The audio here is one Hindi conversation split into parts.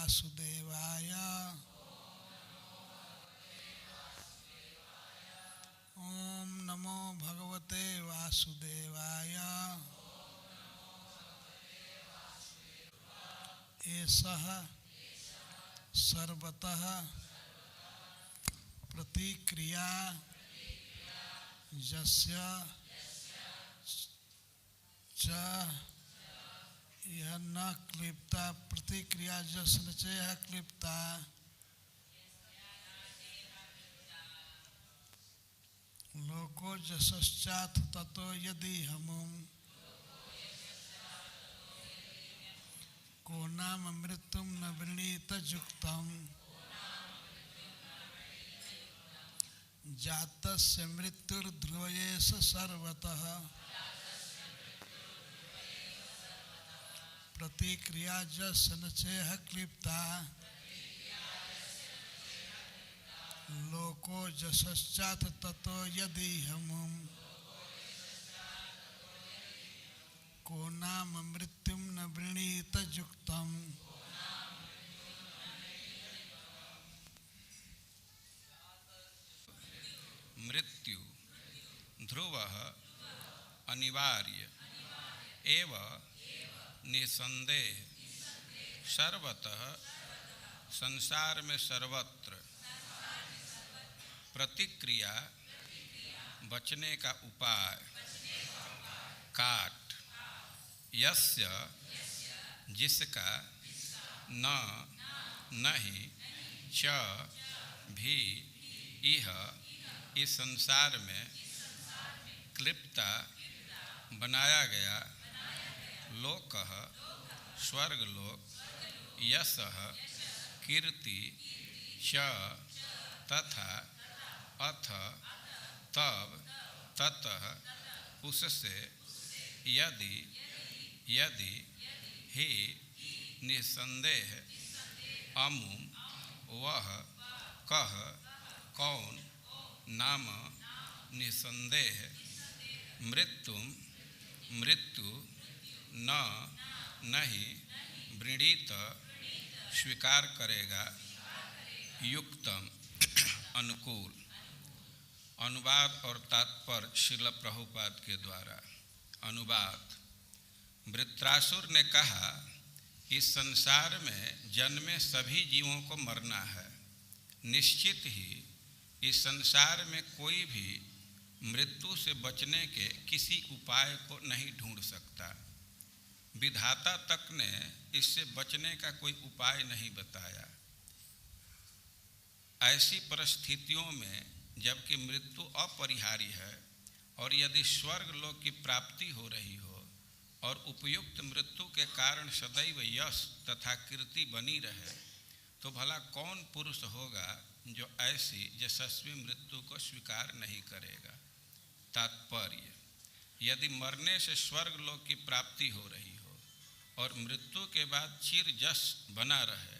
वासुदेवाय। ओम नमो भगवते वासुदेवाय। एषः सर्वतः प्रतिक्रिया यस्य च यह न क्लिप्ता प्रतिक्रिया जसन च यह क्लिप्ता लोको जसश्चाथ ततो यदि हमम को नाम मृत्युम न वृणीत जुक्तम जातस्य मृत्युर्ध्रुवयेष सर्वतः प्रतिक्रिया जसन चेह क्लिप्ता लोको जसश्चाथ ततो यदि हमम को नाम मृत्युम न वृणीत जुक्तम। मृत्यु ध्रुवः अनिवार्य एव निसंदेह सर्वतः संसार में सर्वत्र प्रतिक्रिया बचने का उपाय काट यस्य जिसका न नहीं च भी इह इस संसार में क्लिप्ता बनाया गया लोकः स्वर्गलोक यशः कीर्ति च तथा अथ तब ततः उससे यदि यदि ही निसंदेह अमुम वह कह कौन नाम निसंदेह मृत्यु न नहीं वृणीत स्वीकार करेगा युक्तम अनुकूल। अनुवाद और तात्पर्य श्रील प्रभुपाद के द्वारा। अनुवाद। वृत्रासुर ने कहा, इस संसार में जन्मे सभी जीवों को मरना है। निश्चित ही इस संसार में कोई भी मृत्यु से बचने के किसी उपाय को नहीं ढूंढ सकता। विधाता तक ने इससे बचने का कोई उपाय नहीं बताया। ऐसी परिस्थितियों में जबकि मृत्यु अपरिहार्य है और यदि स्वर्ग लोक की प्राप्ति हो रही हो और उपयुक्त मृत्यु के कारण सदैव यश तथा कीर्ति बनी रहे, तो भला कौन पुरुष होगा जो ऐसी यशस्वी मृत्यु को स्वीकार नहीं करेगा। तात्पर्य। यदि मरने से स्वर्ग लोक की प्राप्ति हो रही हो और मृत्यु के बाद चिर यश बना रहे,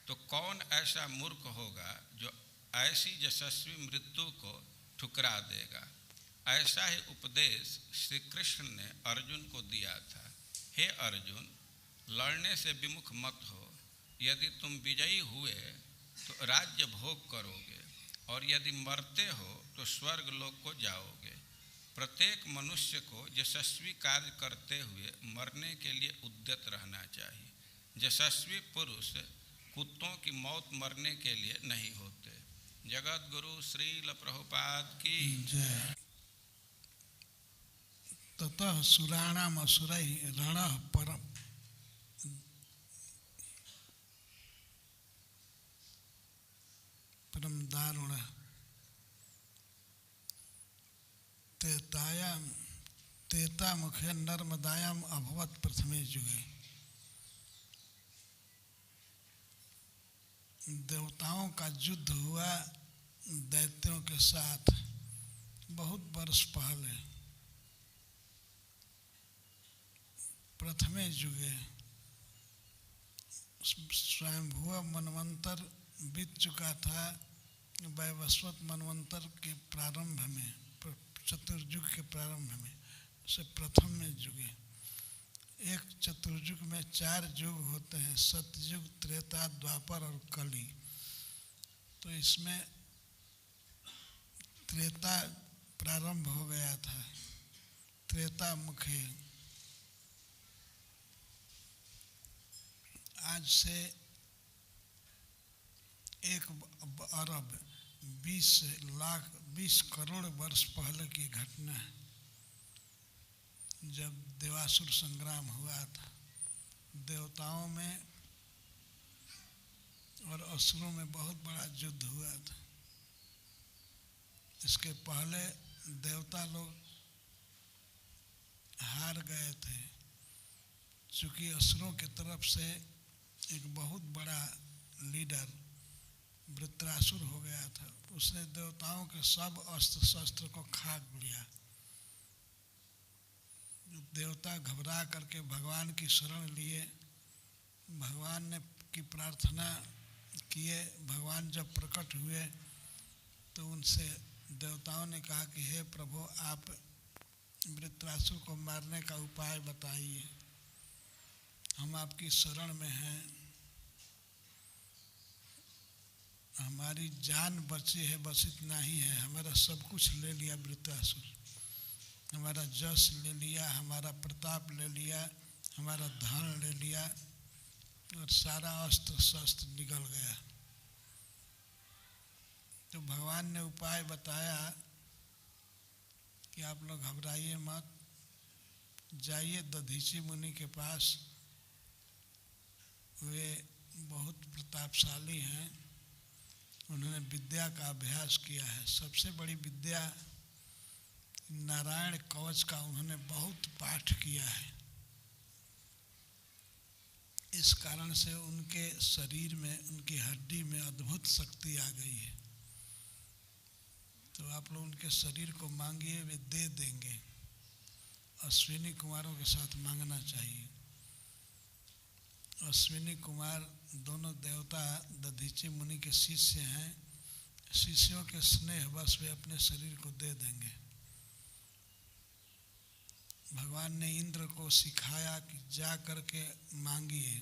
तो कौन ऐसा मूर्ख होगा जो ऐसी यशस्वी मृत्यु को ठुकरा देगा। ऐसा ही उपदेश श्री कृष्ण ने अर्जुन को दिया था। हे अर्जुन, लड़ने से विमुख मत हो। यदि तुम विजयी हुए तो राज्य भोग करोगे और यदि मरते हो तो स्वर्ग लोक को जाओगे। प्रत्येक मनुष्य को यशस्वी कार्य करते हुए मरने के लिए उद्यत रहना चाहिए। यशस्वी पुरुष कुत्तों की मौत मरने के लिए नहीं होते। जगत गुरु श्रील प्रभुपाद की जय। ततः सुराणाम असुरैः रणः परम दारुण तेता मुखे नर्मदायाम अभवत प्रथमे जुगे। देवताओं का युद्ध हुआ दैत्यों के साथ बहुत वर्ष पहले। प्रथमे जुगे स्वयंभुव मनवंतर बीत चुका था। वैवस्वत मनवंतर के प्रारंभ में, चतुर्युग के प्रारंभ में से प्रथम में जुगे एक चतुर्युग में 4 युग होते हैं, सतयुग, त्रेता, द्वापर और कली। तो इसमें त्रेता प्रारंभ हो गया था, त्रेता मुखे। आज से 1,20,20 करोड़ वर्ष पहले की घटना है, जब देवासुर संग्राम हुआ था। देवताओं में और असुरों में बहुत बड़ा युद्ध हुआ था। इसके पहले देवता लोग हार गए थे, चूँकि असुरों की तरफ से एक बहुत बड़ा लीडर वृत्रासुर हो गया था। उसने देवताओं के सब अस्त्र शस्त्र को खा लिया। देवता घबरा करके भगवान की शरण लिए, भगवान ने की प्रार्थना किए। भगवान जब प्रकट हुए तो उनसे देवताओं ने कहा कि हे प्रभु, आप वृत्रासुर को मारने का उपाय बताइए, हम आपकी शरण में हैं, हमारी जान बची है, बस इतना ही है। हमारा सब कुछ ले लिया वृत्रासुर, हमारा जस ले लिया, हमारा प्रताप ले लिया, हमारा धन ले लिया और सारा अस्त्र शस्त्र निकल गया। तो भगवान ने उपाय बताया कि आप लोग घबराइए मत, जाइए दधीची मुनि के पास, वे बहुत प्रतापशाली हैं, उन्होंने विद्या का अभ्यास किया है। सबसे बड़ी विद्या नारायण कवच का उन्होंने बहुत पाठ किया है। इस कारण से उनके शरीर में, उनकी हड्डी में अद्भुत शक्ति आ गई है। तो आप लोग उनके शरीर को मांगिए, वे दे देंगे। अश्विनी कुमारों के साथ मांगना चाहिए। अश्विनी कुमार दोनों देवता दधीची मुनि के शिष्य हैं। शिष्यों के स्नेहवश वे अपने शरीर को दे देंगे। भगवान ने इंद्र को सिखाया कि जा करके मांगिए।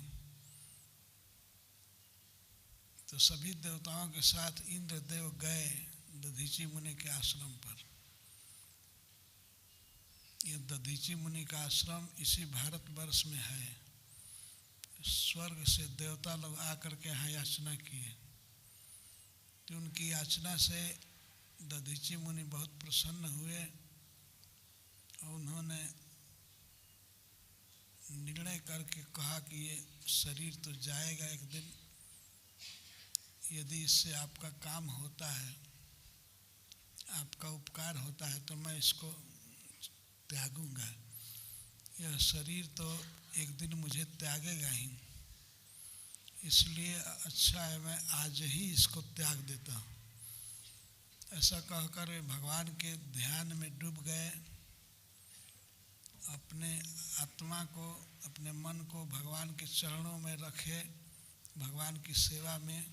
तो सभी देवताओं के साथ इंद्र देव गए दधीची मुनि के आश्रम पर। ये दधीची मुनि का आश्रम इसी भारतवर्ष में है। स्वर्ग से देवता लोग आकर के यहाँ याचना किए, तो उनकी याचना से दधीची मुनि बहुत प्रसन्न हुए और उन्होंने निर्णय करके कहा कि ये शरीर तो जाएगा एक दिन, यदि इससे आपका काम होता है, आपका उपकार होता है, तो मैं इसको त्यागूंगा। यह शरीर तो एक दिन मुझे त्यागेगा ही, इसलिए अच्छा है मैं आज ही इसको त्याग देता हूँ। ऐसा कहकर वे भगवान के ध्यान में डूब गए। अपने आत्मा को, अपने मन को भगवान के चरणों में रखे, भगवान की सेवा में,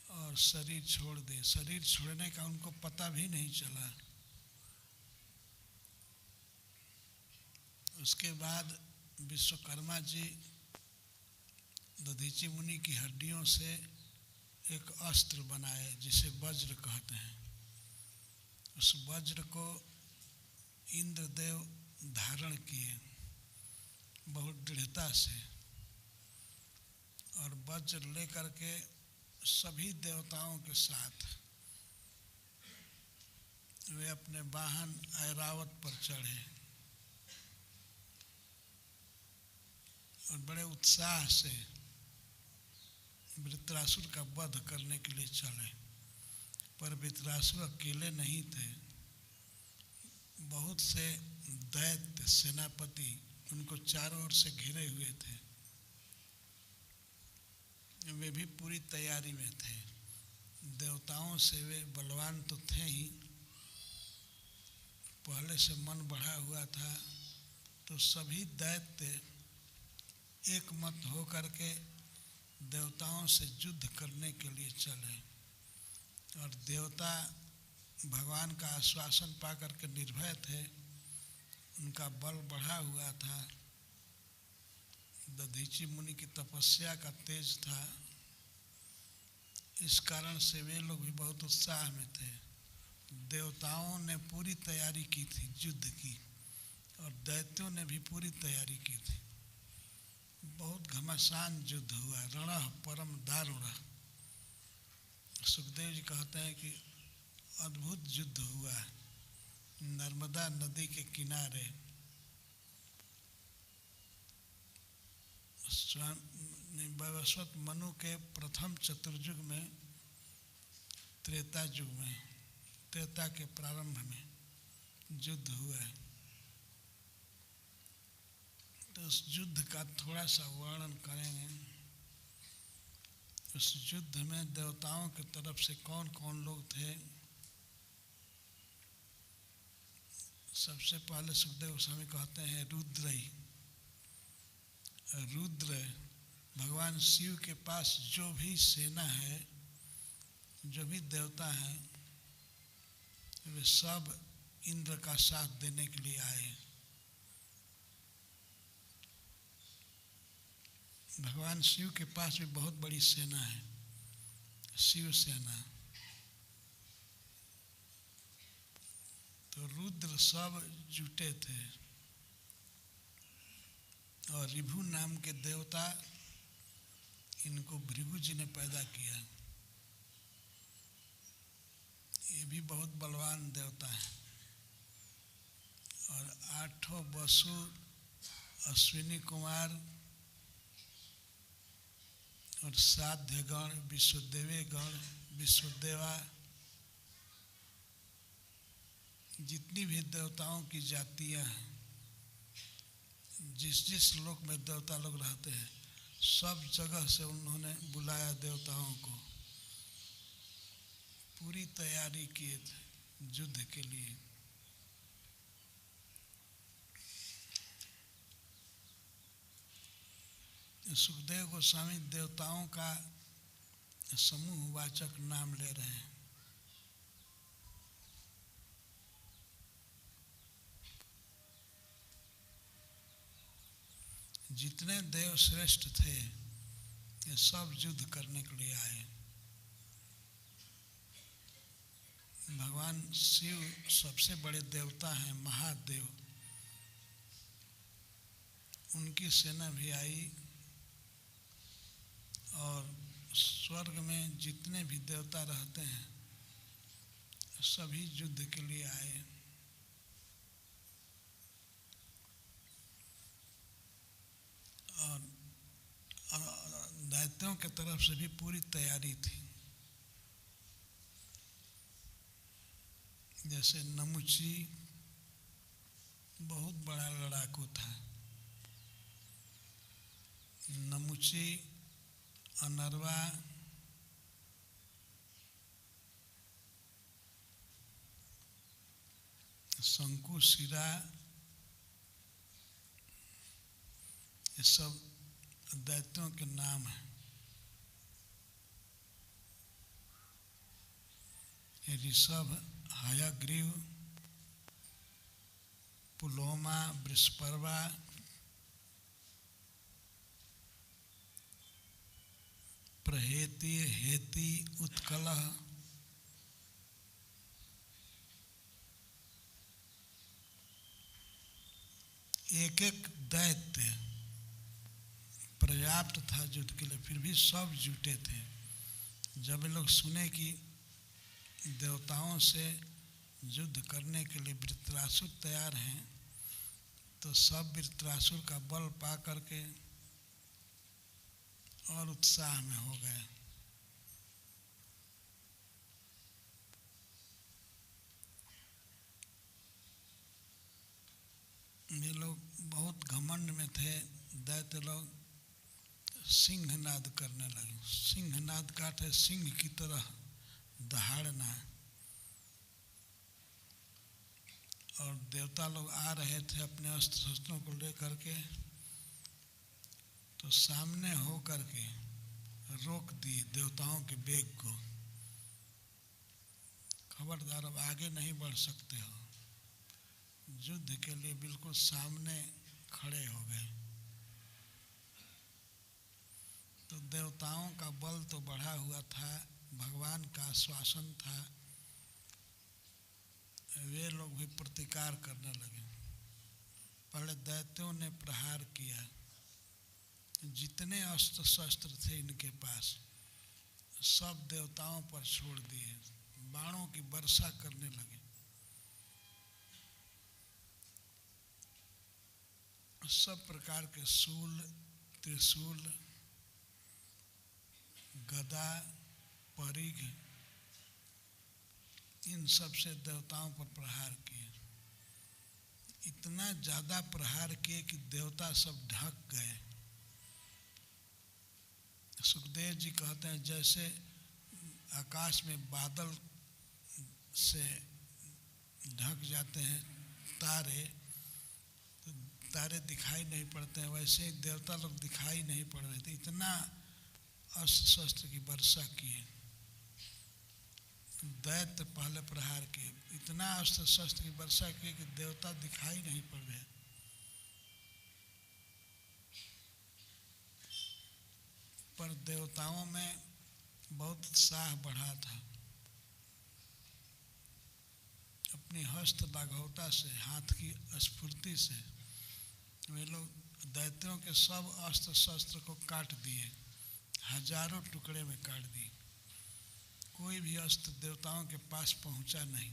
और शरीर छोड़ दे। शरीर छोड़ने का उनको पता भी नहीं चला। उसके बाद विश्वकर्मा जी दधीची मुनि की हड्डियों से एक अस्त्र बनाए जिसे वज्र कहते हैं। उस वज्र को इंद्रदेव धारण किए बहुत दृढ़ता से, और वज्र लेकर के सभी देवताओं के साथ वे अपने वाहन ऐरावत पर चढ़े और बड़े उत्साह से वृत्रासुर का वध करने के लिए चले। पर वृत्रासुर अकेले नहीं थे, बहुत से दैत्य सेनापति उनको चारों ओर से घिरे हुए थे। वे भी पूरी तैयारी में थे। देवताओं से वे बलवान तो थे ही, पहले से मन बढ़ा हुआ था। तो सभी दैत्य एक मत हो करके देवताओं से युद्ध करने के लिए चले, और देवता भगवान का आश्वासन पा करके निर्भय थे। उनका बल बढ़ा हुआ था, दधीची मुनि की तपस्या का तेज था, इस कारण से वे लोग भी बहुत उत्साह में थे। देवताओं ने पूरी तैयारी की थी युद्ध की, और दैत्यों ने भी पूरी तैयारी की थी। बहुत घमासान युद्ध हुआ, रणः परम दारुणः। सुखदेव जी कहते हैं कि अद्भुत युद्ध हुआ। नर्मदा नदी के किनारे वैवस्वत मनु के प्रथम चतुर्युग में, त्रेता युग में, त्रेता के प्रारंभ में युद्ध हुआ है। तो उस युद्ध का थोड़ा सा वर्णन करेंगे। उस युद्ध में देवताओं की तरफ से कौन कौन लोग थे। सबसे पहले सुखदेव गोस्वामी कहते हैं रुद्र ही। रुद्र भगवान शिव के पास जो भी सेना है, जो भी देवता हैं, वे सब इंद्र का साथ देने के लिए आए। भगवान शिव के पास भी बहुत बड़ी सेना है, शिव सेना। तो रुद्र सब जुटे थे, और ऋभु नाम के देवता, इनको भृगु जी ने पैदा किया। ये भी बहुत बलवान देवता है। और 8 वसु, अश्विनी कुमार और साध्य गण, विश्वदेवे गण, विश्वदेवा, जितनी भी देवताओं की जातियां हैं, जिस जिस लोक में देवता लोग रहते हैं, सब जगह से उन्होंने बुलाया देवताओं को। पूरी तैयारी किए थे युद्ध के लिए। सुखदेव गोस्वामी देवताओं का समूहवाचक नाम ले रहे हैं। जितने देव श्रेष्ठ थे, ये सब युद्ध करने के लिए आए। भगवान शिव सबसे बड़े देवता हैं, महादेव। उनकी सेना भी आई, और स्वर्ग में जितने भी देवता रहते हैं, सभी युद्ध के लिए आए। और दैत्यों के तरफ से भी पूरी तैयारी थी। जैसे नमुची बहुत बड़ा लड़ाकू था। नमुची, अनरवा, शंकुशिरा, ये सब दैत्यों के नाम हैं। ऋषभ, हयग्रीव, पुलोमा, वृषपर्वा, प्रहेति, हेति, उत्कलह, एक एक दैत्य पर्याप्त था युद्ध के लिए, फिर भी सब जुटे थे। जब ये लोग सुने कि देवताओं से युद्ध करने के लिए वृत्रासुर तैयार हैं, तो सब वृत्रासुर का बल पा करके और उत्साह में हो गए। ये लोग बहुत घमंड में थे। दैत्य लोग सिंहनाद करने लगे। सिंहनाद का अर्थ है सिंह की तरह दहाड़ना। और देवता लोग आ रहे थे अपने अस्त्र शस्त्रों को लेकर के, तो सामने हो करके रोक दिए देवताओं के वेग को। खबरदार, अब आगे नहीं बढ़ सकते हो। युद्ध के लिए बिल्कुल सामने खड़े हो गए। देवताओं का बल तो बढ़ा हुआ था, भगवान का आश्वासन था, वे लोग भी प्रतिकार करने लगे। पहले दैत्यों ने प्रहार किया, जितने अस्त्र शस्त्र थे इनके पास सब देवताओं पर छोड़ दिए, बाणों की वर्षा करने लगे। सब प्रकार के शूल, त्रिशूल, गदा, परिघ, इन सब से देवताओं पर प्रहार किए। इतना ज़्यादा प्रहार किए कि देवता सब ढक गए। सुखदेव जी कहते हैं जैसे आकाश में बादल से ढक जाते हैं तारे, तो तारे दिखाई नहीं पड़ते हैं, वैसे ही देवता लोग दिखाई नहीं पड़ रहे थे। इतना अस्त्र शस्त्र की वर्षा किए, दैत्य पहले प्रहार किए, इतना अस्त्र शस्त्र की वर्षा किए कि देवता दिखाई नहीं पड़ रहे। पर देवताओं में बहुत उत्साह बढ़ा था। अपनी हस्त लाघवता से, हाथ की स्फूर्ति से वे लोग दैत्यों के सब अस्त्र शस्त्र को काट दिए, हजारों टुकड़े में काट दिए। कोई भी अस्त्र देवताओं के पास पहुंचा नहीं।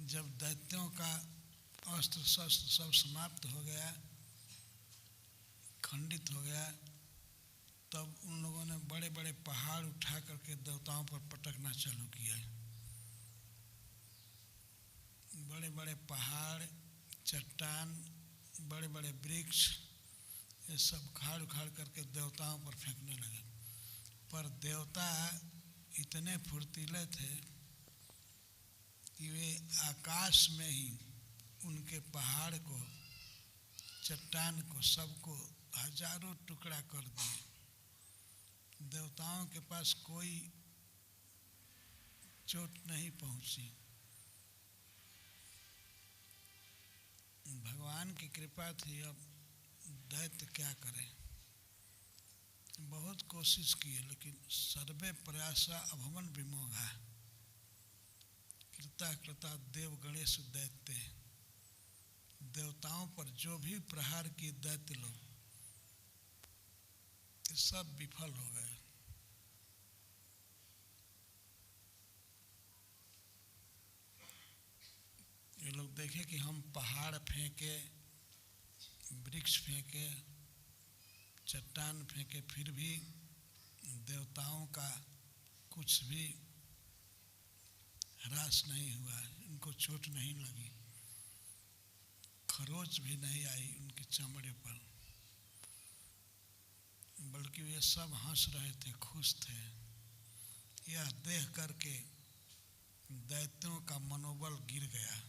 जब दैत्यों का अस्त्र शस्त्र सब समाप्त हो गया, खंडित हो गया, तब उन लोगों ने बड़े बड़े पहाड़ उठा करके देवताओं पर पटकना चालू किया। बड़े बड़े पहाड़, चट्टान, बड़े बड़े वृक्ष, ये सब खाड़ उखाड़ करके देवताओं पर फेंकने लगे। पर देवता इतने फुर्तीले थे कि वे आकाश में ही उनके पहाड़ को, चट्टान को, सबको हजारों टुकड़ा कर दिए। देवताओं के पास कोई चोट नहीं पहुंची। भगवान की कृपा थी। अब दैत्य क्या करें, बहुत कोशिश किए, लेकिन सर्वे प्रयासा अभवन विमोघा, कृता कृता देव गणेश दैत्य, देवताओं पर जो भी प्रहार किए दैत्य लोग, सब विफल हो गए। ये लोग देखे कि हम पहाड़ फेंके, वृक्ष फेंके, चट्टान फेंके, फिर भी देवताओं का कुछ भी ह्रास नहीं हुआ, उनको चोट नहीं लगी, खरोच भी नहीं आई उनके चमड़े पर, बल्कि वे सब हंस रहे थे, खुश थे। यह देख करके दैत्यों का मनोबल गिर गया।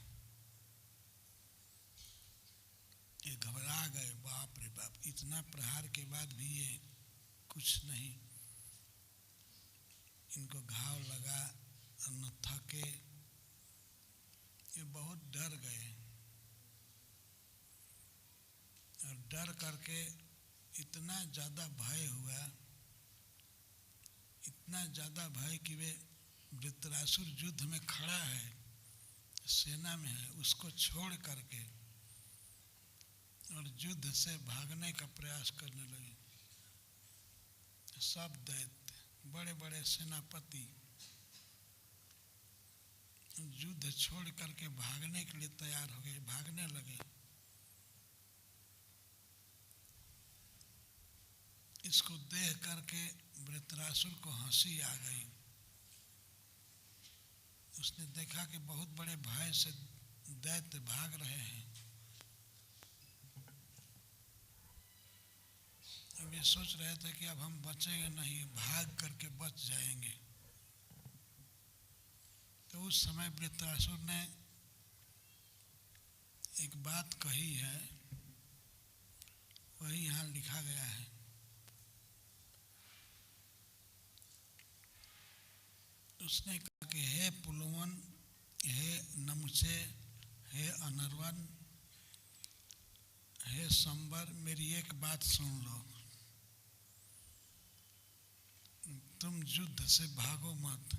ये घबरा गए, बाप रे बाप, इतना प्रहार के बाद भी ये कुछ नहीं, इनको घाव लगा, न थके, ये बहुत डर गए। और डर करके इतना ज़्यादा भय हुआ, इतना ज़्यादा भय कि वे वृत्रासुर युद्ध में खड़ा है, सेना में है, उसको छोड़ करके और युद्ध से भागने का प्रयास करने लगे। सब दैत्य, बड़े बड़े सेनापति युद्ध छोड़ करके भागने के लिए तैयार हो गए, भागने लगे। इसको देख करके वृत्रासुर को हंसी आ गई। उसने देखा कि बहुत बड़े भय से दैत्य भाग रहे हैं। अब ये सोच रहे थे कि अब हम बचेंगे नहीं, भाग करके बच जाएंगे। तो उस समय वृत्रासुर ने एक बात कही है, वही यहाँ लिखा गया है। उसने कहा कि हे पुलवन, हे नमुचे, हे अनर्वन, हे हे संबर, मेरी एक बात सुन लो, तुम युद्ध से भागो मत।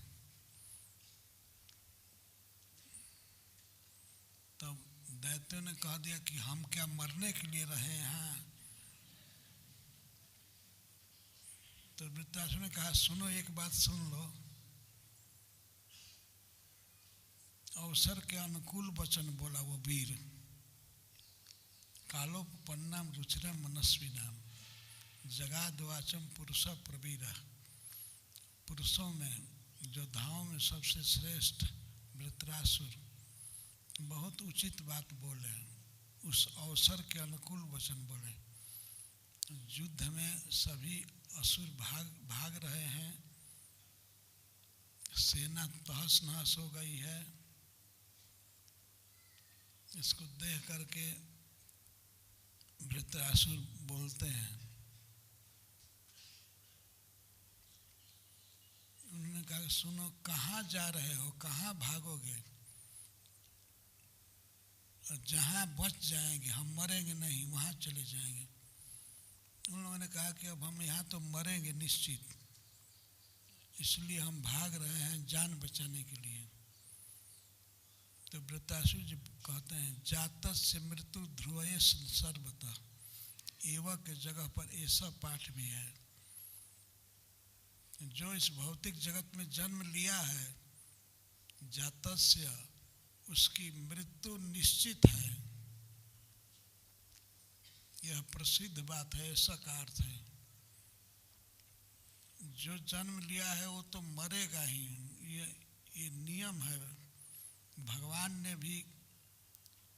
तब दैत्यों ने कह दिया कि हम क्या मरने के लिए रहे यहाँ? तो वृत्रासुर ने कहा, सुनो, एक बात सुन लो, अवसर के अनुकूल वचन बोला वो वीर। कालोपन्नाम रुचिरम मनस्विनाम जगाद वाचम पुरुष प्रवीर। पुरुषों में, योद्धाओं में सबसे श्रेष्ठ वृत्रासुर बहुत उचित बात बोले, उस अवसर के अनुकूल वचन बोले। युद्ध में सभी असुर भाग रहे हैं, सेना तहस नहस हो गई है। इसको देख करके वृत्रासुर बोलते हैं, उन्होंने कहा, सुनो, कहाँ जा रहे हो, कहाँ भागोगे? जहाँ बच जाएंगे, हम मरेंगे नहीं, वहाँ चले जाएंगे। उन लोगों ने कहा कि अब हम यहाँ तो मरेंगे निश्चित, इसलिए हम भाग रहे हैं जान बचाने के लिए। तो वृत्रासुर जी कहते हैं, जातस से मृत्यु ध्रुवये सर्वतः, एवं के जगह पर ऐसा पाठ भी है, जो इस भौतिक जगत में जन्म लिया है, जातस्य, उसकी मृत्यु निश्चित है। यह प्रसिद्ध बात है, ऐसा का अर्थ है। जो जन्म लिया है वो तो मरेगा ही, ये नियम है। भगवान ने भी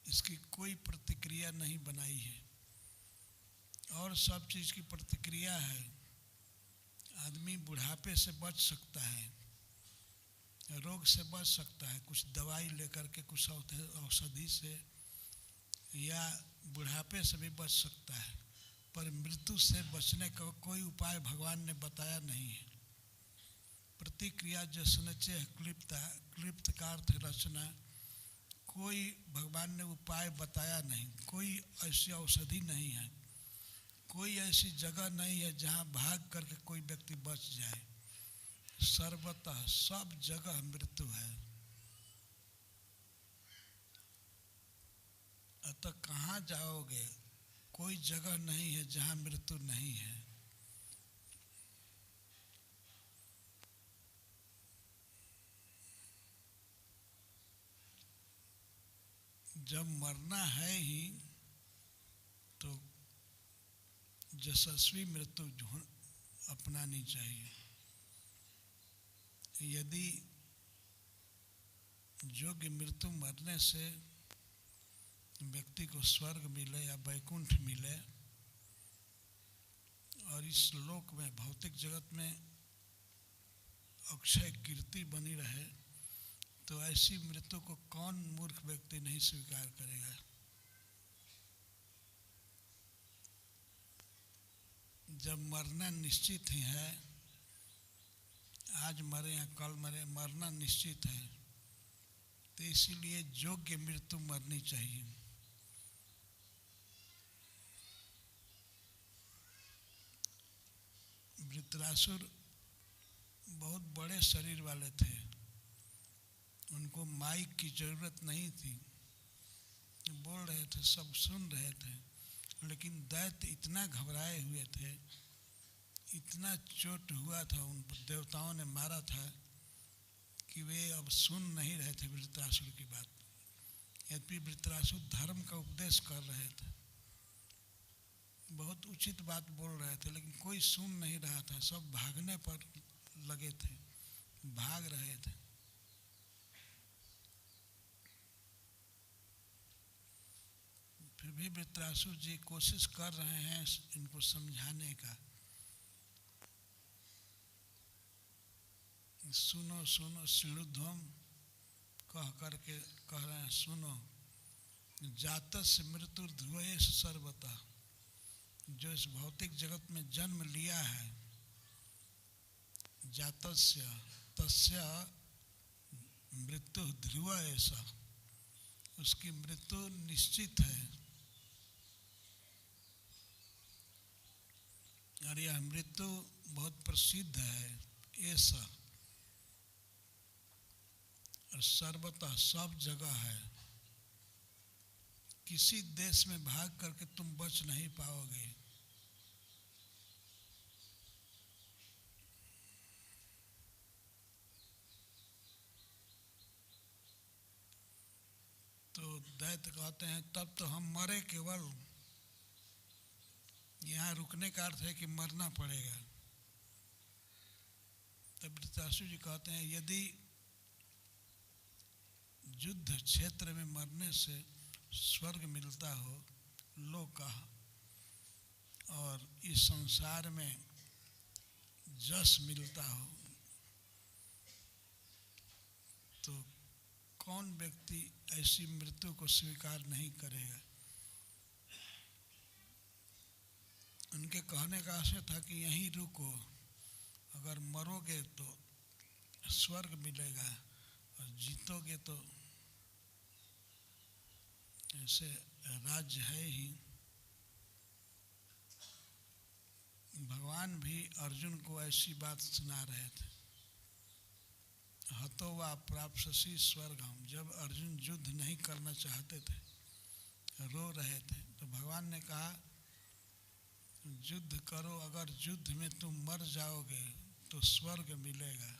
इसकी कोई प्रतिक्रिया नहीं बनाई है, और सब चीज़ की प्रतिक्रिया है। आदमी बुढ़ापे से बच सकता है, रोग से बच सकता है, कुछ दवाई लेकर के, कुछ औषधि से, या बुढ़ापे से भी बच सकता है, पर मृत्यु से बचने का कोई उपाय भगवान ने बताया नहीं है। प्रतिक्रिया जसनचे क्लिप्त का अर्थ रचना, कोई भगवान ने उपाय बताया नहीं, कोई ऐसी औषधि नहीं है, कोई ऐसी जगह नहीं है जहाँ भाग करके कोई व्यक्ति बच जाए। सर्वतः सब जगह मृत्यु है। अतः कहाँ जाओगे? कोई जगह नहीं है जहाँ मृत्यु नहीं है। जब मरना है ही तो यशस्वी मृत्यु अपनानी चाहिए। यदि योग्य मृत्यु मरने से व्यक्ति को स्वर्ग मिले या वैकुंठ मिले, और इस लोक में, भौतिक जगत में अक्षय कीर्ति बनी रहे, तो ऐसी मृत्यु को कौन मूर्ख व्यक्ति नहीं स्वीकार करेगा। जब मरना निश्चित ही है, आज मरे या कल मरे, मरना निश्चित है, तो इसीलिए योग्य मृत्यु मरनी चाहिए। वृत्रासुर बहुत बड़े शरीर वाले थे, उनको माइक की जरूरत नहीं थी, बोल रहे थे, सब सुन रहे थे, लेकिन दैत्य इतना घबराए हुए थे, इतना चोट हुआ था, उन देवताओं ने मारा था कि वे अब सुन नहीं रहे थे वृत्रासुर की बात। यद्यपि वृत्रासुर धर्म का उपदेश कर रहे थे, बहुत उचित बात बोल रहे थे, लेकिन कोई सुन नहीं रहा था, सब भागने पर लगे थे, भाग रहे थे। फिर भी वृत्रासुर जी कोशिश कर रहे हैं इनको समझाने का। सुनो सुनो श्रीणुध्वम कह करके कह रहे हैं, सुनो, जातस्य मृत्यु ध्रुवये सर्वतः, जो इस भौतिक जगत में जन्म लिया है, जातस्य तस्य मृत्यु ध्रुव ऐसा, उसकी मृत्यु निश्चित है। और यह मृत्यु बहुत प्रसिद्ध है, ऐसा और सर्वतः सब जगह है। किसी देश में भाग करके तुम बच नहीं पाओगे। तो दैत्य कहते हैं तब तो हम मरे केवल। यहाँ रुकने का अर्थ है कि मरना पड़ेगा। तब वृत्रासुर जी कहते हैं यदि युद्ध क्षेत्र में मरने से स्वर्ग मिलता हो, लोक, और इस संसार में जस मिलता हो, तो कौन व्यक्ति ऐसी मृत्यु को स्वीकार नहीं करेगा। उनके कहने का आशय था कि यहीं रुको, अगर मरोगे तो स्वर्ग मिलेगा और जीतोगे तो ऐसे राज्य है ही। भगवान भी अर्जुन को ऐसी बात सुना रहे थे। हतो वा प्राप्स्यसि स्वर्गम, जब अर्जुन युद्ध नहीं करना चाहते थे, रो रहे थे, तो भगवान ने कहा युद्ध करो, अगर युद्ध में तुम मर जाओगे तो स्वर्ग मिलेगा।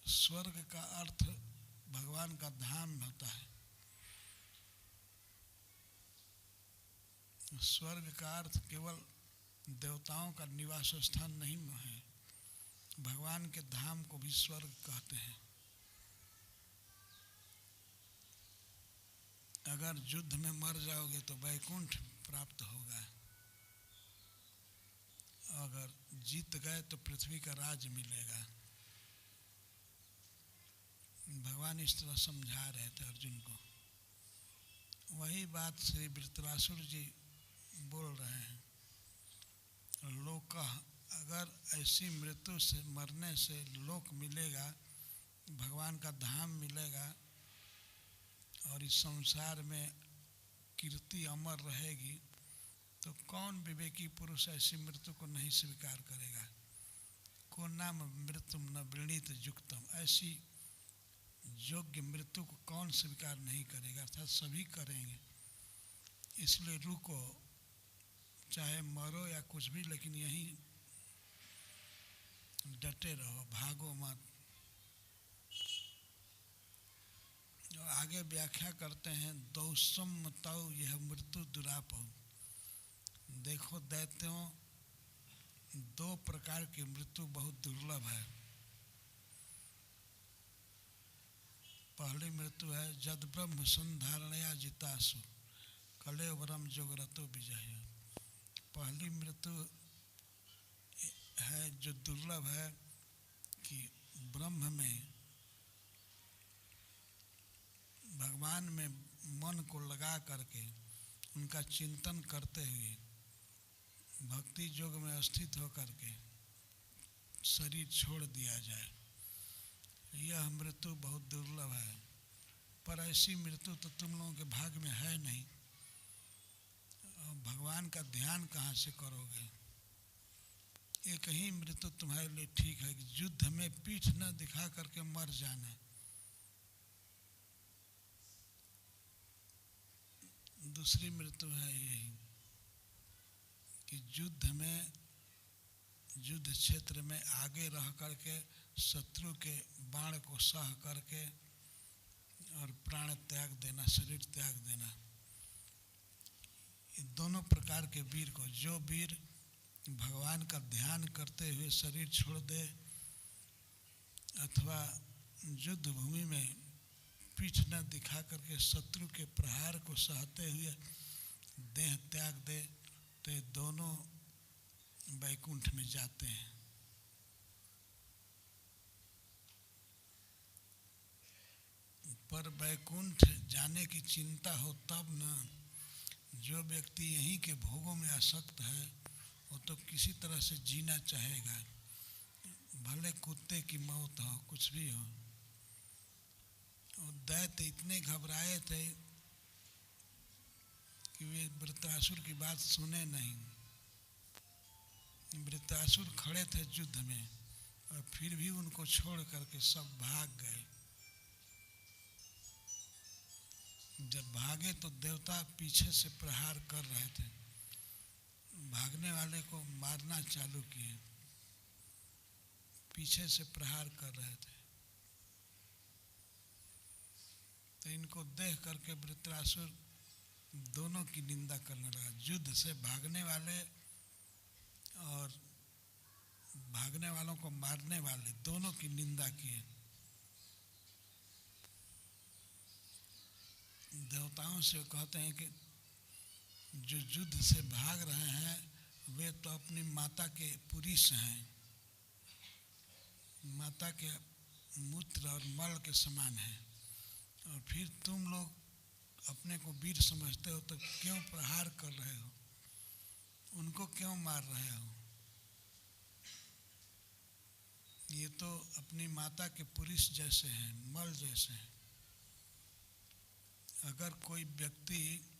स्वर्ग का अर्थ भगवान का धाम होता है। स्वर्ग का अर्थ केवल देवताओं का निवास स्थान नहीं है, भगवान के धाम को भी स्वर्ग कहते हैं। अगर युद्ध में मर जाओगे तो वैकुंठ प्राप्त होगा, अगर जीत गए तो पृथ्वी का राज मिलेगा। भगवान इस तरह समझा रहे थे अर्जुन को। वही बात श्री वृत्रासुर जी बोल रहे हैं। लोक, अगर ऐसी मृत्यु से मरने से लोक मिलेगा, भगवान का धाम मिलेगा और इस संसार में कीर्ति अमर रहेगी, तो कौन विवेकी पुरुष ऐसी मृत्यु को नहीं स्वीकार करेगा। को नाम मृत्यु न वृणीत युक्तम, ऐसी योग्य मृत्यु को कौन स्वीकार नहीं करेगा, अर्थात सभी करेंगे। इसलिए रुको, चाहे मरो या कुछ भी, लेकिन यहीं डटे रहो, भागो मत। और आगे व्याख्या करते हैं दौसम तौ यह मृत्यु दुरापौ। देखो दैत्यों, दो प्रकार की मृत्यु बहुत दुर्लभ है। पहली मृत्यु है जद ब्रह्म संधारणया जितासु कलेवरम जोगरतो विजय। पहली मृत्यु है जो दुर्लभ है कि ब्रह्म में, भगवान में मन को लगा करके उनका चिंतन करते हुए भक्ति योग में स्थित होकर के शरीर छोड़ दिया जाए। यह मृत्यु बहुत दुर्लभ है, पर ऐसी मृत्यु तो तुम लोगों के भाग्य में है नहीं। भगवान का ध्यान कहाँ से करोगे। एक ही मृत्यु तुम्हारे लिए ठीक है कि युद्ध में पीठ न दिखा करके मर जाना। दूसरी मृत्यु है यही कि युद्ध में, युद्ध क्षेत्र में आगे रह करके शत्रु के बाण को सह करके और प्राण त्याग देना, शरीर त्याग देना। दोनों प्रकार के वीर को, जो वीर भगवान का ध्यान करते हुए शरीर छोड़ दे अथवा युद्ध भूमि में पीठ न दिखा करके शत्रु के प्रहार को सहते हुए देह त्याग दे, तो ये दोनों वैकुंठ में जाते हैं। पर वैकुंठ जाने की चिंता हो तब न। जो व्यक्ति यहीं के भोगों में आसक्त है वो तो किसी तरह से जीना चाहेगा, भले कुत्ते की मौत हो, कुछ भी हो। और दैत्य इतने घबराए थे कि वे वृत्रासुर की बात सुने नहीं। वृत्रासुर खड़े थे युद्ध में और फिर भी उनको छोड़ करके सब भाग गए। जब भागे तो देवता पीछे से प्रहार कर रहे थे, भागने वाले को मारना चालू किए, पीछे से प्रहार कर रहे थे। तो इनको देख करके वृत्रासुर दोनों की निंदा करने लगा। युद्ध से भागने वाले और भागने वालों को मारने वाले दोनों की निंदा किए। देवताओं से कहते हैं कि जो युद्ध से भाग रहे हैं वे तो अपनी माता के पुरुष हैं, माता के मूत्र और मल के समान हैं, और फिर तुम लोग अपने को वीर समझते हो तो क्यों प्रहार कर रहे हो, उनको क्यों मार रहे हो? ये तो अपनी माता के पुरुष जैसे हैं, मल जैसे हैं। अगर कोई व्यक्ति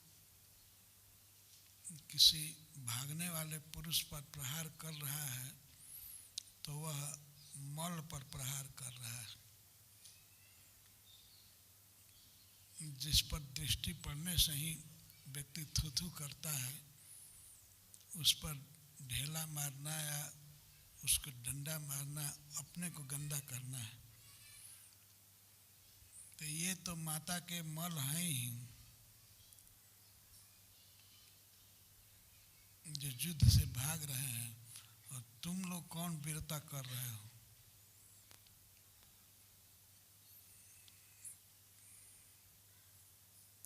किसी भागने वाले पुरुष पर प्रहार कर रहा है तो वह मल पर प्रहार कर रहा है। जिस पर दृष्टि पड़ने से ही व्यक्ति थू-थू करता है, उस पर ढेला मारना या उसको डंडा मारना अपने को गंदा करना है। तो ये तो माता के मल हैं ही, जो युद्ध से भाग रहे हैं, और तुम लोग कौन वीरता कर रहे हो?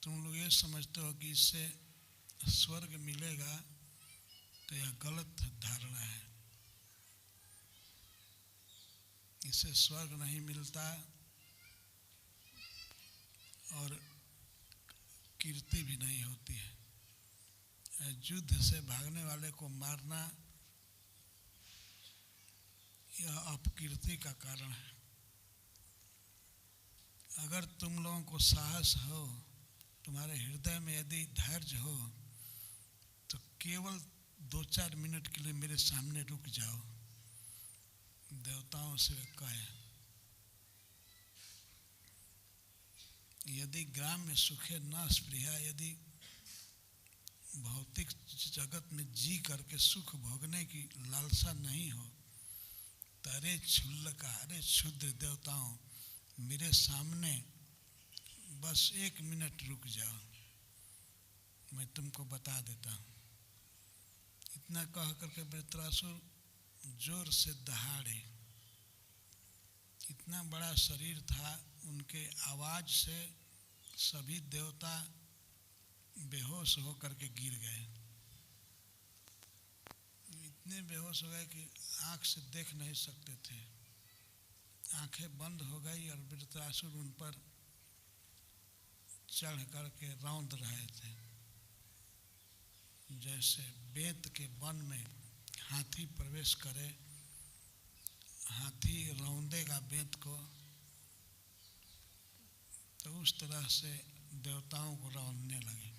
तुम लोग ये समझते हो कि इससे स्वर्ग मिलेगा, तो यह गलत धारणा है। इससे स्वर्ग नहीं मिलता और कीर्ति भी नहीं होती है। युद्ध से भागने वाले को मारना यह अपकीर्ति का कारण है। अगर तुम लोगों को साहस हो, तुम्हारे हृदय में यदि धैर्य हो, तो केवल 2-4 मिनट के लिए मेरे सामने रुक जाओ। देवताओं से कहे, यदि ग्राम में सुखे न स्पृहा, यदि भौतिक जगत में जी करके सुख भोगने की लालसा नहीं हो, तो अरे क्षुल्लका, अरे क्षुद्र देवताओं, मेरे सामने बस 1 मिनट रुक जाओ, मैं तुमको बता देता हूँ। इतना कह करके वृत्रासुर जोर से दहाड़े। इतना बड़ा शरीर था, उनके आवाज से सभी देवता बेहोश होकर के गिर गए। इतने बेहोश हो गए कि आँख से देख नहीं सकते थे, आंखें बंद हो गई, और वृत्रासुर उन पर चढ़ करके रौंद रहे थे। जैसे बेंत के वन में हाथी प्रवेश करे, हाथी रौंदेगा बेंत को, तो उस तरह से देवताओं को रौंदने लगे।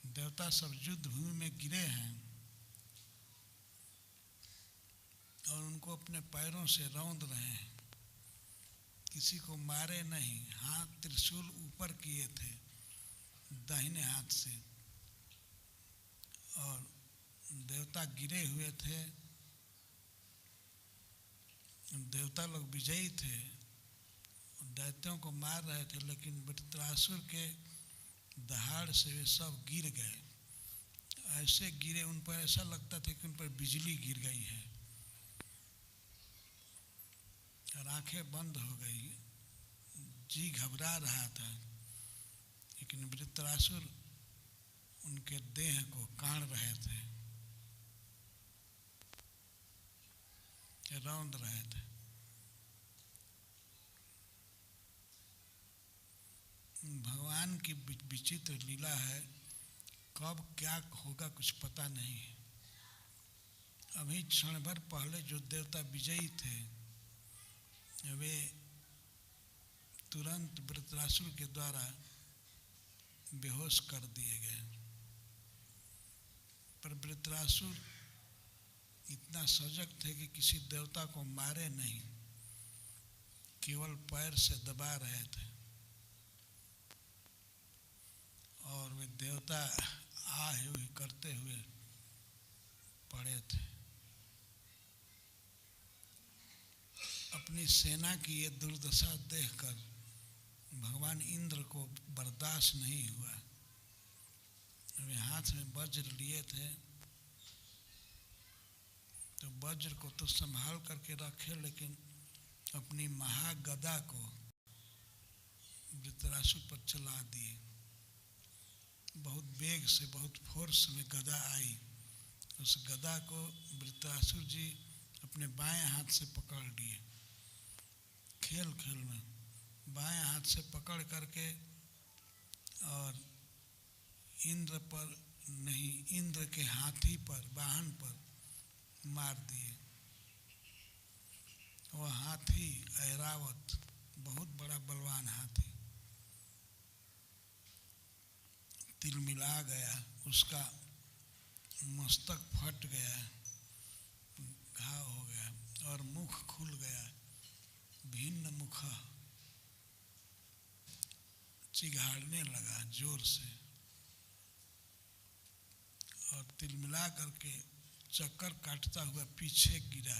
देवता सब युद्ध भूमि में गिरे हैं और उनको अपने पैरों से रौंद रहे हैं। किसी को मारे नहीं, हाथ त्रिशूल ऊपर किए थे दाहिने हाथ से, और देवता गिरे हुए थे। देवता लोग विजयी थे, दैत्यों को मार रहे थे, लेकिन वृत्रासुर के दहाड़ से वे सब गिर गए। ऐसे गिरे, उन पर ऐसा लगता था कि उन पर बिजली गिर गई है, और आंखें बंद हो गई, जी घबरा रहा था। लेकिन वृत्रासुर उनके देह को काढ़ रहे थे, रौंद रहे थे। भगवान की विचित्र लीला है, कब क्या होगा कुछ पता नहीं है। अभी क्षण भर पहले जो देवता विजयी थे, वे तुरंत वृत्रासुर के द्वारा बेहोश कर दिए गए। पर वृत्रासुर इतना सजग थे कि किसी देवता को मारे नहीं, केवल पैर से दबा रहे थे और वे देवता आए हुए करते हुए पड़े थे। अपनी सेना की ये दुर्दशा देखकर भगवान इंद्र को बर्दाश्त नहीं हुआ। वे हाथ में वज्र लिए थे, तो वज्र को तो संभाल करके रखे, लेकिन अपनी महागदा को वृत्रासुर पर चला दिए। बहुत वेग से, बहुत फोर्स में गदा आई। उस गदा को वृत्रासुर जी अपने बाएं हाथ से पकड़ लिए। खेल खेल में बाएं हाथ से पकड़ करके और इंद्र पर नहीं, इंद्र के हाथी पर, वाहन पर मार दिए। वह हाथी ऐरावत बहुत बड़ा बलवान हाथी तिलमिला गया, उसका मस्तक फट गया, घाव हो गया और मुख खुल गया। भिन्न मुख चिघाड़ने लगा जोर से और तिलमिला करके चक्कर काटता हुआ पीछे गिरा।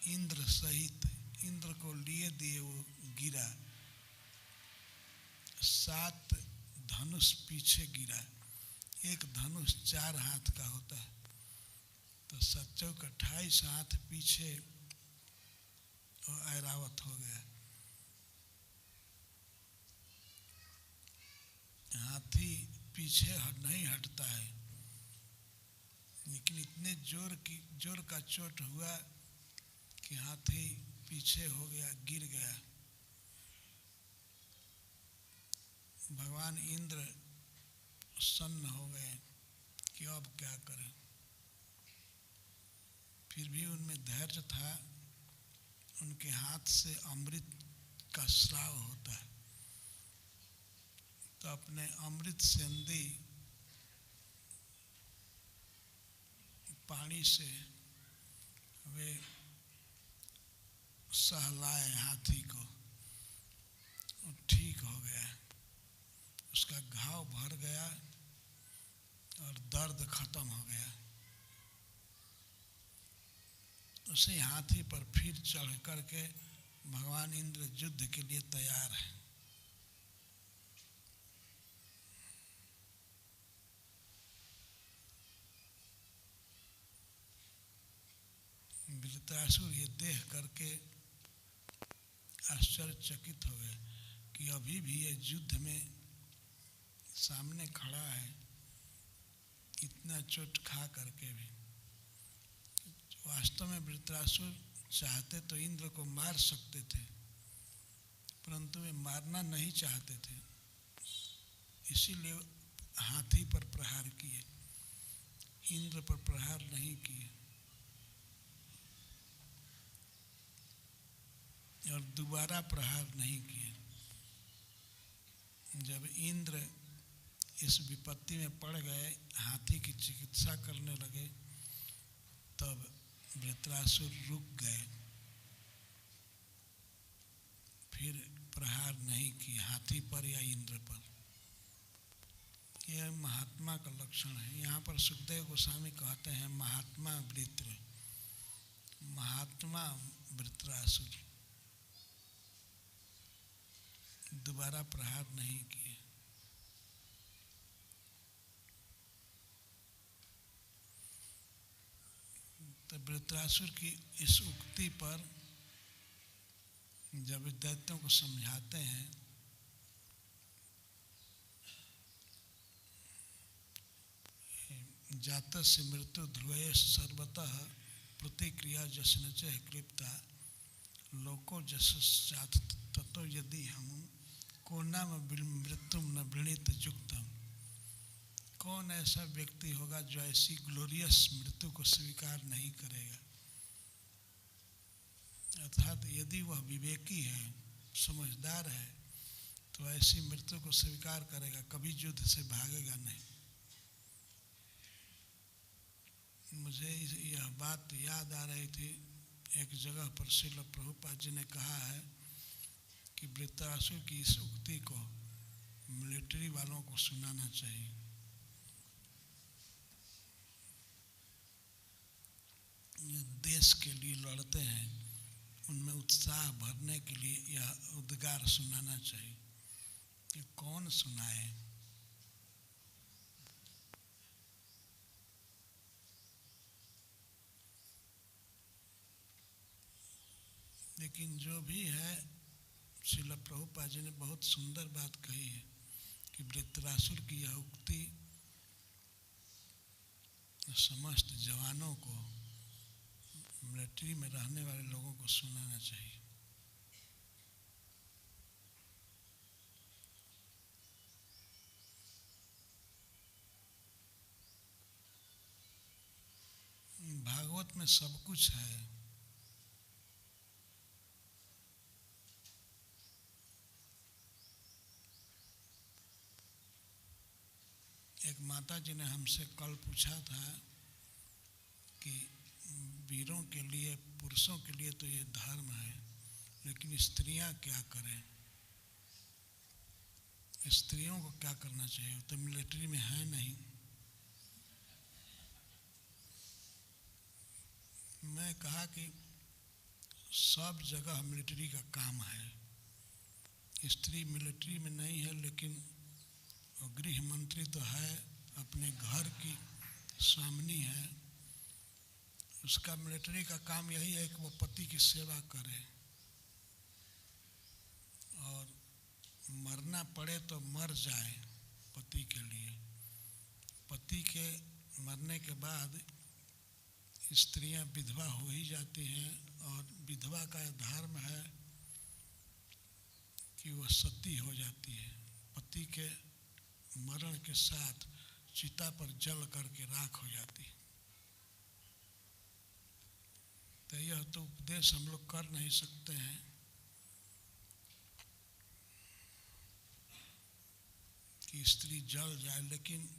इंद्र सहित, इंद्र को लिए दिए वो गिरा। 7 धनुष पीछे गिरा। एक धनुष 4 हाथ का होता है, तो 27 हाथ पीछे ऐरावत हो गया। हाथी पीछे नहीं हटता है, लेकिन इतने जोर का चोट हुआ कि हाथी पीछे हो गया, गिर गया। भगवान इंद्र सन्न हो गए कि अब क्या करें। फिर भी उनमें धैर्य था। उनके हाथ से अमृत का स्राव होता है, तो अपने अमृत सेंधी पानी से वे सहलाए हाथी को, ठीक हो गया। उसका घाव भर गया और दर्द खत्म हो गया। उसी हाथी पर फिर चढ़ करके भगवान इंद्र युद्ध के लिए तैयार है। वृत्रासुर ये देख करके आश्चर्यचकित हो गए कि अभी भी ये युद्ध में सामने खड़ा है, इतना चोट खा करके भी। वास्तव में वृत्रासुर चाहते तो इंद्र को मार सकते थे, परंतु वे मारना नहीं चाहते थे, इसीलिए हाथी पर प्रहार किए, इंद्र पर प्रहार नहीं किए। और दोबारा प्रहार नहीं किए। जब इंद्र इस विपत्ति में पड़ गए, हाथी की चिकित्सा करने लगे, तब वृत्रासुर रुक गए, फिर प्रहार नहीं किए हाथी पर या इंद्र पर। यह महात्मा का लक्षण है। यहाँ पर सुखदेव गोस्वामी कहते हैं महात्मा वृत्र, महात्मा वृत्रासुर दोबारा प्रहार नहीं किए। तो वृत्रासुर की इस उक्ति पर जब दैत्यों को समझाते हैं, जातस्य मृत्यु ध्रुवेश सर्वतः प्रतिक्रिया जसन च क्लिप्ता लोको जसात ततो यदि हम को नाम मृत्युम न वृणीत युक्तम। कौन ऐसा व्यक्ति होगा जो ऐसी ग्लोरियस मृत्यु को स्वीकार नहीं करेगा। अर्थात यदि वह विवेकी है, समझदार है, तो ऐसी मृत्यु को स्वीकार करेगा, कभी युद्ध से भागेगा नहीं। मुझे यह बात याद आ रही थी, एक जगह पर श्रील प्रभुपाद जी ने कहा है कि वृत्रासुर की इस उक्ति को मिलिट्री वालों को सुनाना चाहिए। ये देश के लिए लड़ते हैं, उनमें उत्साह भरने के लिए यह उद्गार सुनाना चाहिए। कि कौन सुनाए? लेकिन जो भी है, श्रील प्रभुपाद जी ने बहुत सुंदर बात कही है कि वृत्रासुर की यह उक्ति समस्त जवानों को, मिलिट्री में रहने वाले लोगों को सुनाना चाहिए। भागवत में सब कुछ है। एक माता जी ने हमसे कल पूछा था कि वीरों के लिए, पुरुषों के लिए तो ये धर्म है, लेकिन स्त्रियां क्या करें? स्त्रियों को क्या करना चाहिए? वो तो मिलिट्री में है नहीं। मैं कहा कि सब जगह मिलिट्री का काम है। स्त्री मिलिट्री में नहीं है, लेकिन गृह मंत्री तो है, अपने घर की स्वामिनी है। उसका मिलिट्री का काम यही है कि वो पति की सेवा करे, और मरना पड़े तो मर जाए पति के लिए। पति के मरने के बाद स्त्रियां विधवा हो ही जाती हैं, और विधवा का धर्म है कि वह सती हो जाती है। पति के मरण के साथ चिता पर जल करके राख हो जाती है। तो यह तो उपदेश हम लोग कर नहीं सकते हैं कि स्त्री जल जाए, लेकिन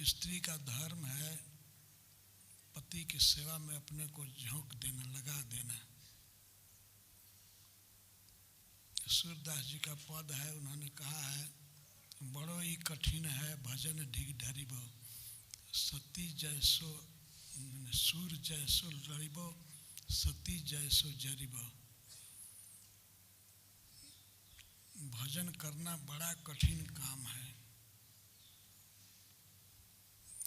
स्त्री का धर्म है पति की सेवा में अपने को झोंक देना, लगा देना। सूरदास जी का पद है, उन्होंने कहा है, बड़ो ही कठिन है भजन ढिग ढरिबो, सती जैसो सूर जैसो लड़िबो, सती जैसो जरिबो। भजन करना बड़ा कठिन काम है।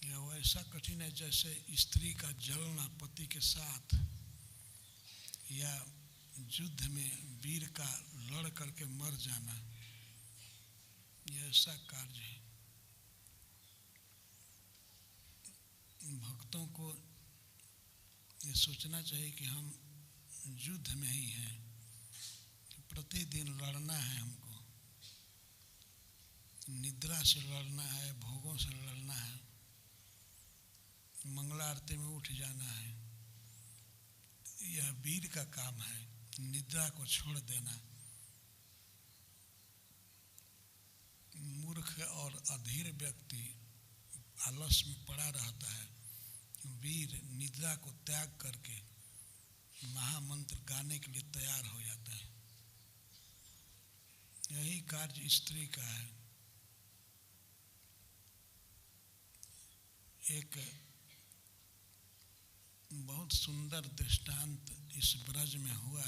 यह वैसा कठिन है जैसे स्त्री का जलना पति के साथ, या युद्ध में वीर का लड़ करके मर जाना। यह ऐसा कार्य है। भक्तों को ये सोचना चाहिए कि हम युद्ध में ही हैं, प्रतिदिन लड़ना है हमको। निद्रा से लड़ना है, भोगों से लड़ना है, मंगला आरती में उठ जाना है। यह वीर का काम है, निद्रा को छोड़ देना। मूर्ख और अधीर व्यक्ति आलस्य में पड़ा रहता है। वीर निद्रा को त्याग करके महामंत्र गाने के लिए तैयार हो जाता है। यही कार्य स्त्री का है। एक बहुत सुंदर दृष्टांत इस ब्रज में हुआ,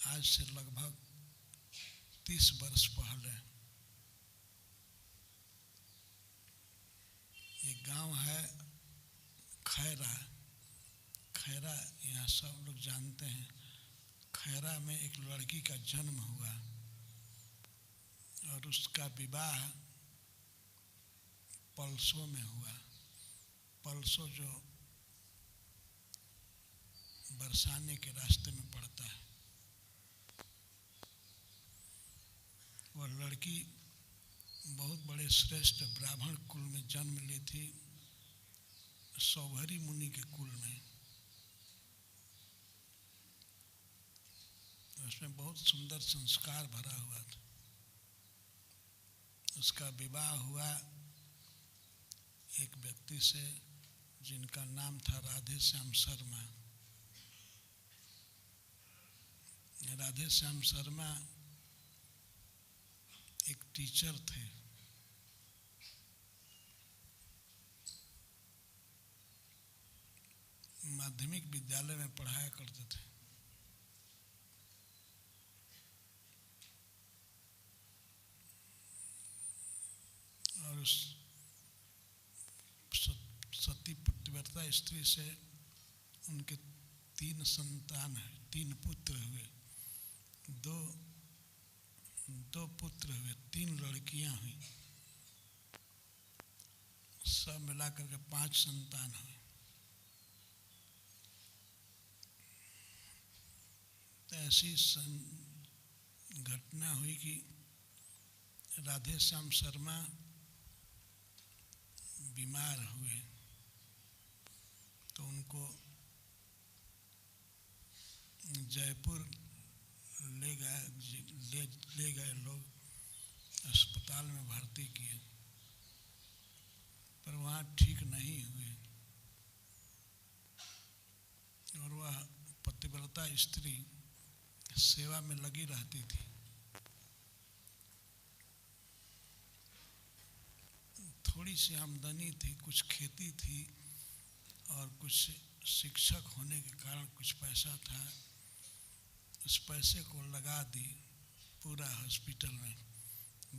आज से लगभग 30 वर्ष पहले। एक गांव है खैरा। खैरा यहाँ सब लोग जानते हैं। खैरा में एक लड़की का जन्म हुआ और उसका विवाह पलसो में हुआ। पलसो जो बरसाने के रास्ते में पड़ता है। वह लड़की बहुत बड़े श्रेष्ठ ब्राह्मण कुल में जन्म ली थी, सौभरी मुनि के कुल में। उसमें बहुत सुंदर संस्कार भरा हुआ था। उसका विवाह हुआ एक व्यक्ति से जिनका नाम था राधे श्याम शर्मा। राधे श्याम शर्मा एक टीचर थे। माध्यमिक विद्यालय में पढ़ाया करते थे। और उस सती पतिव्रता स्त्री से उनके 3 संतान हैं, 3 पुत्र हुए, दो पुत्र हुए, 3 लड़कियां हुई, सब मिलाकर के 5 संतान हुए। तो ऐसी घटना हुई कि राधे श्याम शर्मा बीमार हुए, तो उनको जयपुर ले गए लोग, अस्पताल में भर्ती किए, पर वहाँ ठीक नहीं हुए। और वह पतिव्रता स्त्री सेवा में लगी रहती थी। थोड़ी सी आमदनी थी, कुछ खेती थी और कुछ शिक्षक होने के कारण कुछ पैसा था। उस पैसे को लगा दी पूरा हॉस्पिटल में।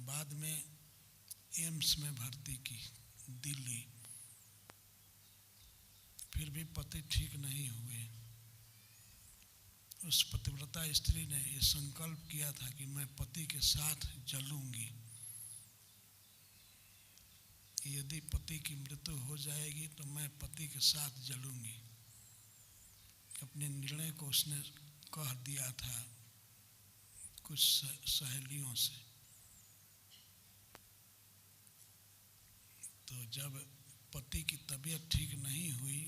बाद में एम्स में भर्ती की दिल्ली। फिर भी पति ठीक नहीं हुए। उस पतिव्रता स्त्री ने ये संकल्प किया था कि मैं पति के साथ जलूंगी। यदि पति की मृत्यु हो जाएगी तो मैं पति के साथ जलूंगी। अपने निर्णय को उसने कह दिया था कुछ सहेलियों से। तो जब पति की तबीयत ठीक नहीं हुई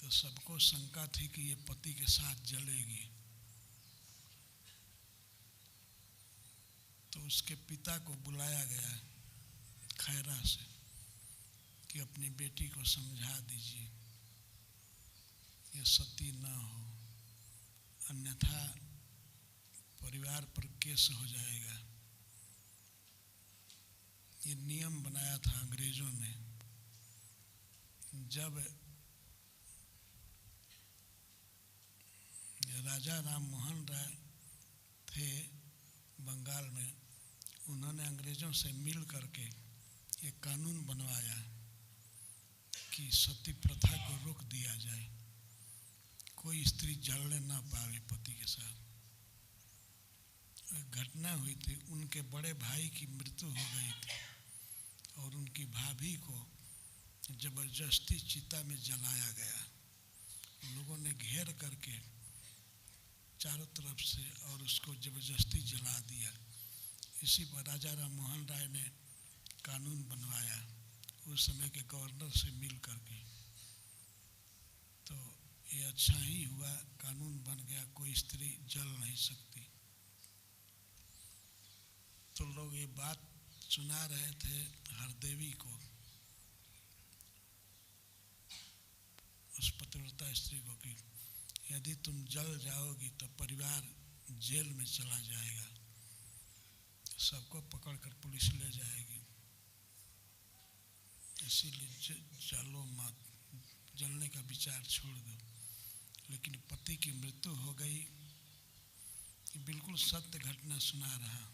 तो सबको शंका थी कि ये पति के साथ जलेगी। तो उसके पिता को बुलाया गया खैरा से कि अपनी बेटी को समझा दीजिए, ये सती न हो, अन्यथा परिवार पर केस हो जाएगा। ये नियम बनाया था अंग्रेजों ने। जब राजा राम मोहन राय थे बंगाल में, उन्होंने अंग्रेजों से मिल करके ये कानून बनवाया कि सती प्रथा को रोक दिया जाए, कोई स्त्री जलने ना पावे पति के साथ। एक घटना हुई थी, उनके बड़े भाई की मृत्यु हो गई थी और उनकी भाभी को जबरदस्ती चिता में जलाया गया। लोगों ने घेर करके चारों तरफ से और उसको जबरदस्ती जला दिया। इसी पर राजा राम मोहन राय ने कानून बनवाया उस समय के गवर्नर से मिल करके। तो ये अच्छा ही हुआ, कानून बन गया, कोई स्त्री जल नहीं सकती। तो लोग ये बात सुना रहे थे हरदेवी को, उस पतिव्रता स्त्री को, कि यदि तुम जल जाओगी तो परिवार जेल में चला जाएगा, सबको पकड़कर पुलिस ले जाएगी, इसीलिए जलो मत, जलने का विचार छोड़ दो। लेकिन पति की मृत्यु हो गई। बिल्कुल सत्य घटना सुना रहा।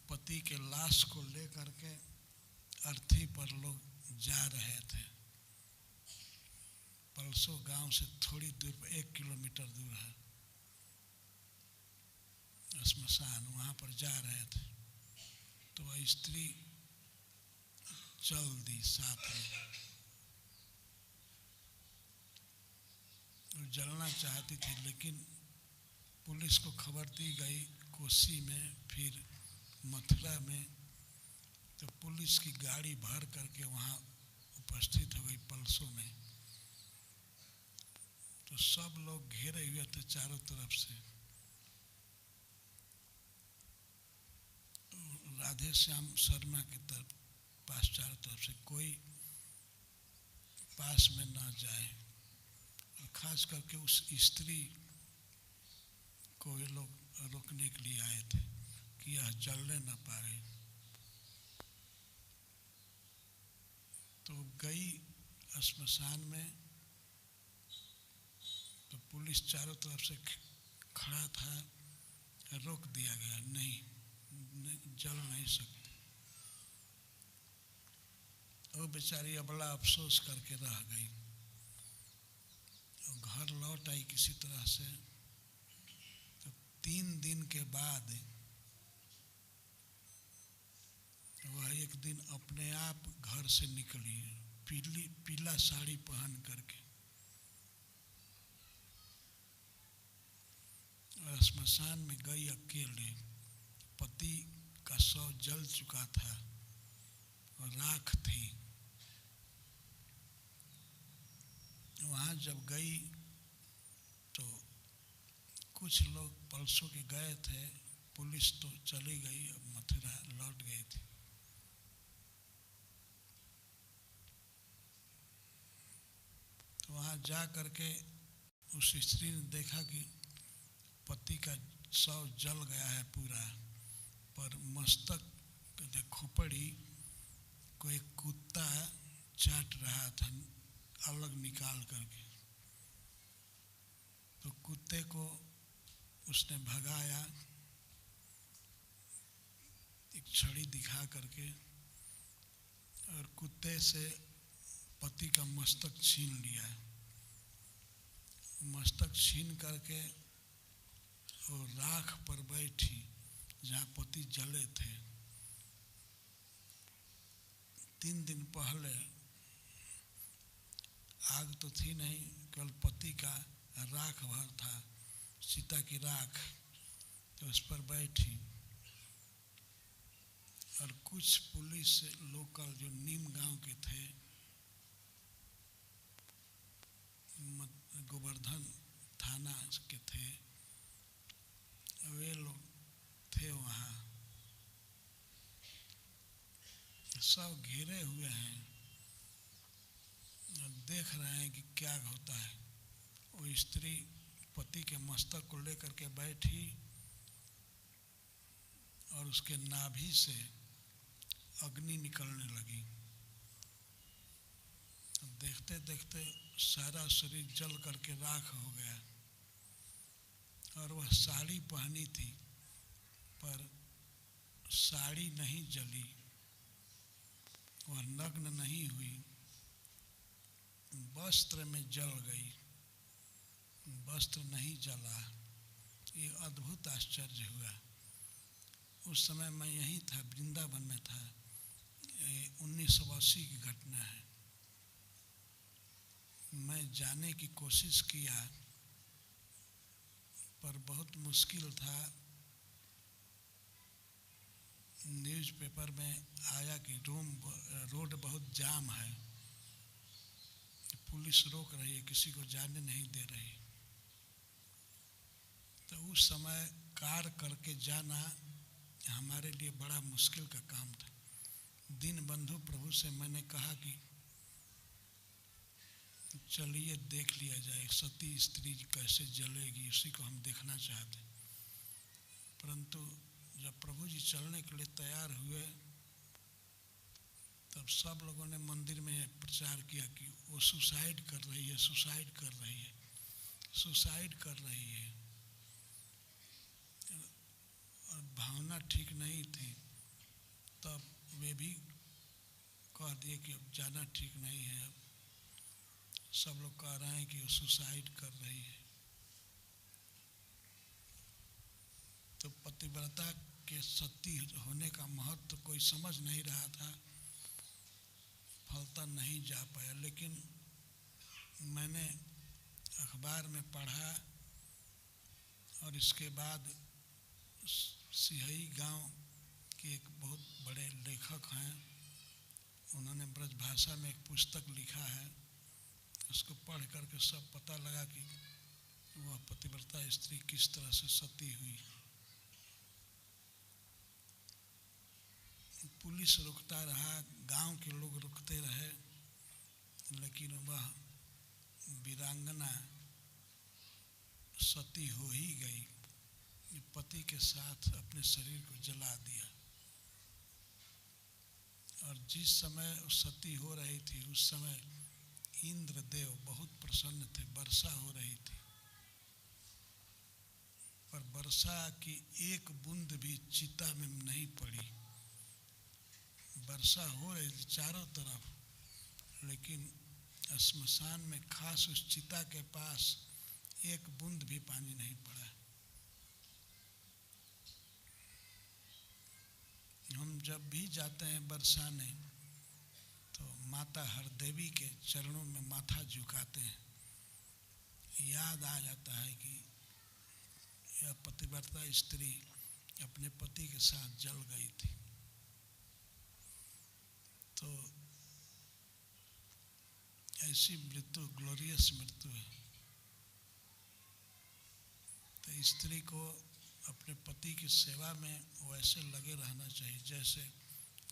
पति के लाश को लेकर के अर्थी पर लोग जा रहे थे। पलसो गांव से थोड़ी दूर पर 1 किलोमीटर दूर है श्मशान, वहाँ पर जा रहे थे। तो वह स्त्री चल दी साथ में, जलना चाहती थी, लेकिन पुलिस को खबर दी गई कोसी में, फिर मथुरा में। तो पुलिस की गाड़ी भर करके वहाँ उपस्थित हो गई पलसों में। तो सब लोग घेरे हुए थे चारों तरफ से। राधे श्याम शर्मा की तरफ पास चारों तरफ से कोई पास में ना जाए, और खास करके उस स्त्री को ये लोग रोकने के लिए आए थे कि यह जलने न पाए। तो गई श्मशान में, तो पुलिस चारों तरफ से खड़ा था, रोक दिया गया, नहीं जल नहीं सकते। वो बेचारी बड़ा अफसोस करके रह गई और घर लौट आई किसी तरह से। तो 3 दिन के बाद वह एक दिन अपने आप घर से निकली, पीला साड़ी पहन करके, और श्मशान में गई अकेले। पति का शव जल चुका था और राख थी। वहाँ जब गई तो कुछ लोग पलसों के गए थे, पुलिस तो चली गई, अब मथुरा लौट गई थी। तो वहाँ जा करके उस स्त्री ने देखा कि पति का शव जल गया है पूरा, पर मस्तक खोपड़ी को एक कुत्ता चाट रहा था अलग निकाल करके। तो कुत्ते को उसने भगाया एक छड़ी दिखा करके, और कुत्ते से पति का मस्तक छीन लिया। मस्तक छीन करके वो राख पर बैठी जहाँ पति जले थे। 3 दिन पहले आग तो थी नहीं, केवल पति का राख भर था, सीता की राख, तो उस पर बैठी। और कुछ पुलिस लोकल जो नीम गांव के थे, गोवर्धन थाना के थे, वे लोग थे वहाँ, सब घेरे हुए हैं, देख रहे हैं कि क्या होता है। वो स्त्री पति के मस्तक को लेकर के बैठी और उसके नाभि से अग्नि निकलने लगी। देखते देखते सारा शरीर जल करके राख हो गया। और वह साड़ी पहनी थी, पर साड़ी नहीं जली, वह नग्न नहीं हुई, वस्त्र में जल गई, वस्त्र नहीं जला। ये अद्भुत आश्चर्य हुआ। उस समय मैं यहीं था, वृंदावन में था। 1980 की घटना है। मैं जाने की कोशिश किया, पर बहुत मुश्किल था। न्यूज़पेपर में आया कि रोड बहुत जाम है, पुलिस रोक रही है, किसी को जाने नहीं दे रही। तो उस समय कार करके जाना हमारे लिए बड़ा मुश्किल का काम था। दीनबंधु प्रभु से मैंने कहा कि चलिए देख लिया जाए, सती स्त्री कैसे जलेगी, उसी को हम देखना चाहते। परंतु जब प्रभु जी चलने के लिए तैयार हुए, तब सब लोगों ने मंदिर में प्रचार किया कि वो सुसाइड कर रही है, सुसाइड कर रही है, सुसाइड कर रही है। और भावना ठीक नहीं थी। तब वे भी कह दिए कि अब जाना ठीक नहीं है। अब सब लोग कह रहे हैं कि वो सुसाइड कर रही है। तो पतिव्रता के सती होने का महत्व कोई समझ नहीं रहा था, फलता नहीं जा पाया। लेकिन मैंने अखबार में पढ़ा, और इसके बाद सिहई गांव के एक बहुत बड़े लेखक हैं, उन्होंने ब्रज भाषा में एक पुस्तक लिखा है। उसको पढ़ करके सब पता लगा कि वह पतिव्रता स्त्री किस तरह से सती हुई। पुलिस रोकता रहा, गांव के लोग रोकते रहे, लेकिन वह वीरांगना सती हो ही गई। पति के साथ अपने शरीर को जला दिया। और जिस समय सती हो रही थी उस समय इंद्रदेव बहुत प्रसन्न थे, वर्षा हो रही थी, पर वर्षा की एक बूंद भी चिता में नहीं पड़ी। वर्षा हो रही थी चारों तरफ, लेकिन श्मशान में खास उस चिता के पास एक बूंद भी पानी नहीं पड़ा। हम जब भी जाते हैं बरसाने तो माता हरदेवी के चरणों में माथा झुकाते हैं। याद आ जाता है कि यह पतिव्रता स्त्री अपने पति के साथ जल गई थी। तो ऐसी मृत्यु ग्लोरियस मृत्यु है। तो स्त्री को अपने पति की सेवा में वैसे लगे रहना चाहिए जैसे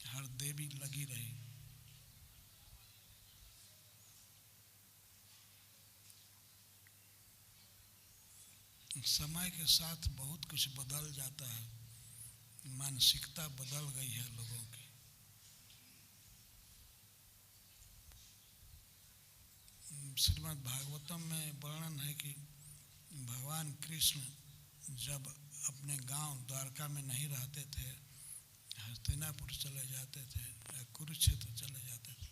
हरदेवी लगी रही। समय के साथ बहुत कुछ बदल जाता है, मानसिकता बदल गई है लोगों की। श्रीमद् भागवतम में वर्णन है कि भगवान कृष्ण जब अपने गांव द्वारका में नहीं रहते थे, हस्तिनापुर चले जाते थे या कुरुक्षेत्र चले जाते थे,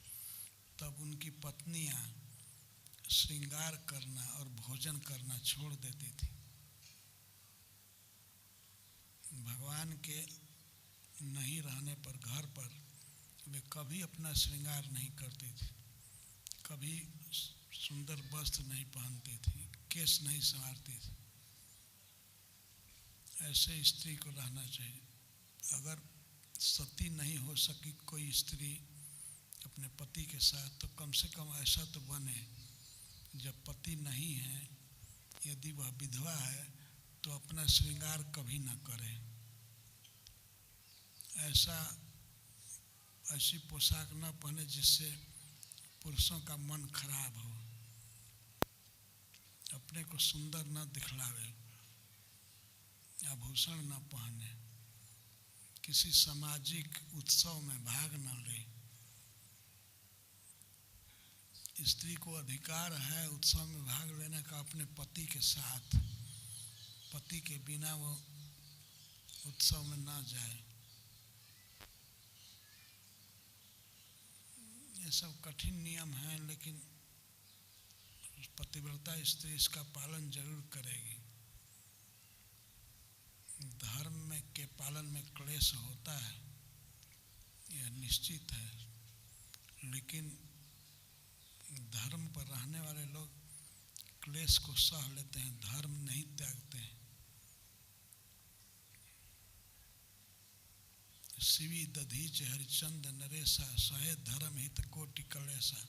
तब उनकी पत्नियां श्रृंगार करना और भोजन करना छोड़ देती थी। भगवान के नहीं रहने पर घर पर वे कभी अपना श्रृंगार नहीं करती थी, कभी सुंदर वस्त्र नहीं पहनती थी, केस नहीं संवारती थी। ऐसे स्त्री को रहना चाहिए। अगर सती नहीं हो सकी कोई स्त्री अपने पति के साथ, तो कम से कम ऐसा तो बने जब पति नहीं है, यदि वह विधवा है तो अपना श्रृंगार कभी ना करे। ऐसी पोशाक न पहने जिससे पुरुषों का मन खराब हो, अपने को सुंदर न दिखलावे, आभूषण न पहने, किसी सामाजिक उत्सव में भाग न ले। स्त्री को अधिकार है उत्सव में भाग लेने का अपने पति के साथ, पति के बिना वो उत्सव में ना जाए। ये सब कठिन नियम हैं, लेकिन पतिव्रता स्त्री इसका पालन जरूर करेगी। धर्म में के पालन में क्लेश होता है, यह निश्चित है, लेकिन धर्म पर रहने वाले लोग क्लेश को सह लेते हैं, धर्म नहीं त्यागते हैं। शिवी दधीच हरिचंद नरेशा सहे धर्म हित कोटि कलेशा।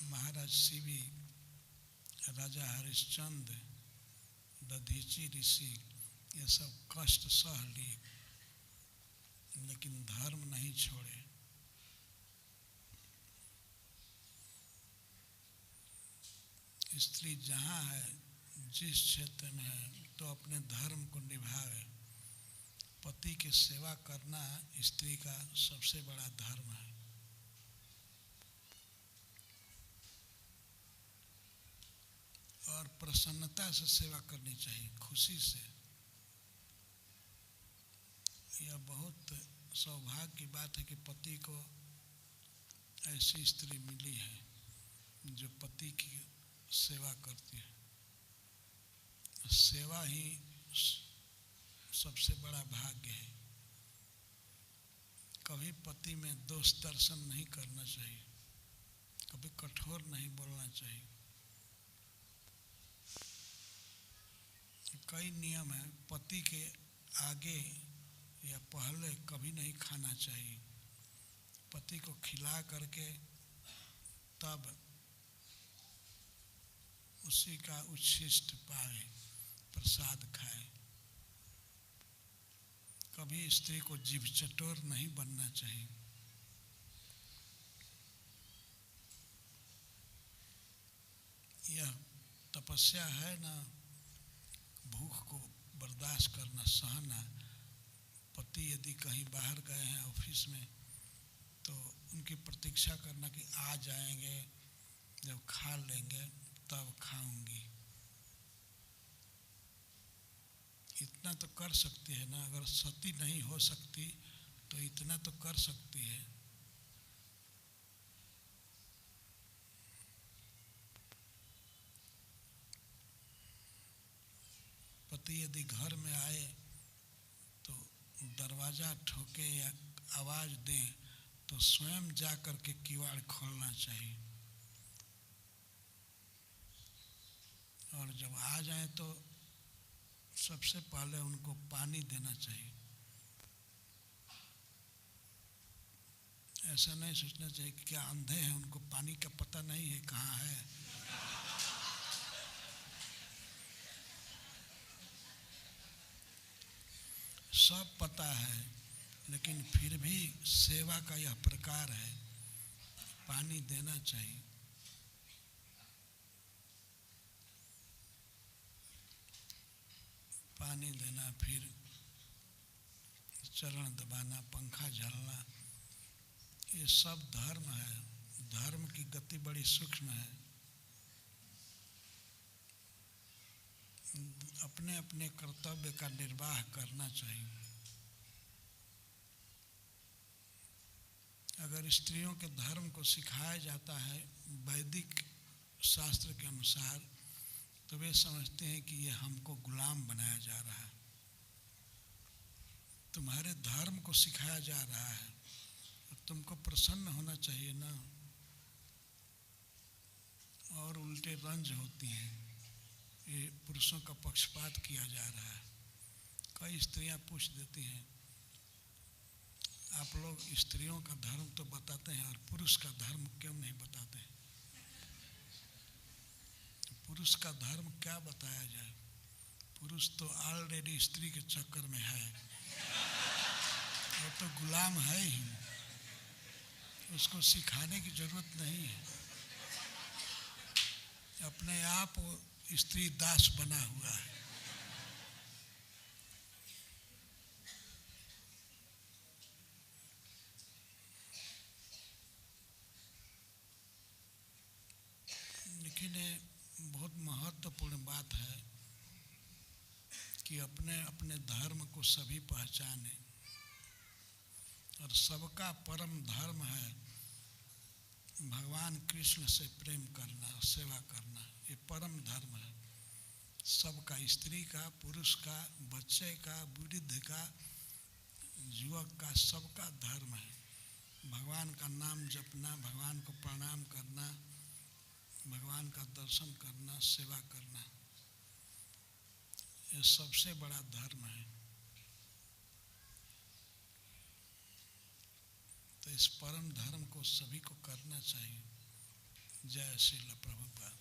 महाराज शिवी, राजा हरिश्चंद्र, दधीची ऋषि, ये सब कष्ट सह लिए, लेकिन धर्म नहीं छोड़े। स्त्री जहाँ है, जिस क्षेत्र में है, तो अपने धर्म को निभावे। पति की सेवा करना स्त्री का सबसे बड़ा धर्म है। और प्रसन्नता से सेवा करनी चाहिए, खुशी से। यह बहुत सौभाग्य की बात है कि पति को ऐसी स्त्री मिली है जो पति की सेवा करती है। सेवा ही सबसे बड़ा भाग्य है। कभी पति में दोष दर्शन नहीं करना चाहिए, कभी कठोर नहीं बोलना चाहिए। कई नियम है, पति के आगे या पहले कभी नहीं खाना चाहिए। पति को खिला करके तब उसी का उच्छिष्ट पाए, प्रसाद खाए। कभी स्त्री को जीभ चटोर नहीं बनना चाहिए। यह तपस्या है ना, भूख को बर्दाश्त करना, सहना। पति यदि कहीं बाहर गए हैं ऑफिस में तो उनकी प्रतीक्षा करना कि आ जाएंगे, जब खा लेंगे तब खाऊंगी। इतना तो कर सकती है ना, अगर सती नहीं हो सकती तो इतना तो कर सकती है। पति यदि घर में आए तो दरवाज़ा ठोके या आवाज़ दे तो स्वयं जा कर के किवाड़ खोलना चाहिए, और जब आ जाए तो सबसे पहले उनको पानी देना चाहिए। ऐसा नहीं सोचना चाहिए कि क्या अंधे हैं, उनको पानी का पता नहीं है कहाँ है। सब पता है, लेकिन फिर भी सेवा का यह प्रकार है, पानी देना चाहिए। पानी देना, फिर चरण दबाना, पंखा झलना, ये सब धर्म है। धर्म की गति बड़ी सूक्ष्म है। अपने अपने कर्तव्य का निर्वाह करना चाहिए। अगर स्त्रियों के धर्म को सिखाया जाता है वैदिक शास्त्र के अनुसार, तो वे समझते हैं कि ये हमको गुलाम बनाया जा रहा है। तुम्हारे धर्म को सिखाया जा रहा है, तुमको प्रसन्न होना चाहिए ना। और उल्टे रंज होती हैं, ये पुरुषों का पक्षपात किया जा रहा है। कई स्त्रियां पूछ देती हैं, आप लोग स्त्रियों का धर्म तो बताते हैं और पुरुष का धर्म क्यों नहीं बताते हैं? पुरुष का धर्म क्या बताया जाए? पुरुष तो ऑलरेडी स्त्री के चक्कर में है, वो तो गुलाम है ही, उसको सिखाने की जरूरत नहीं है। अपने आप वो स्त्री दास बना हुआ है। लेकिन बहुत महत्वपूर्ण बात है कि अपने अपने धर्म को सभी पहचाने, और सबका परम धर्म है भगवान कृष्ण से प्रेम करना, सेवा करना। ये परम धर्म है सबका, स्त्री का, पुरुष का, बच्चे का, वृद्ध का, युवक का, सबका धर्म है। भगवान का नाम जपना, भगवान को प्रणाम करना, भगवान का दर्शन करना, सेवा करना, ये सबसे बड़ा धर्म है। तो इस परम धर्म को सभी को करना चाहिए। जय श्रील प्रभुपाद।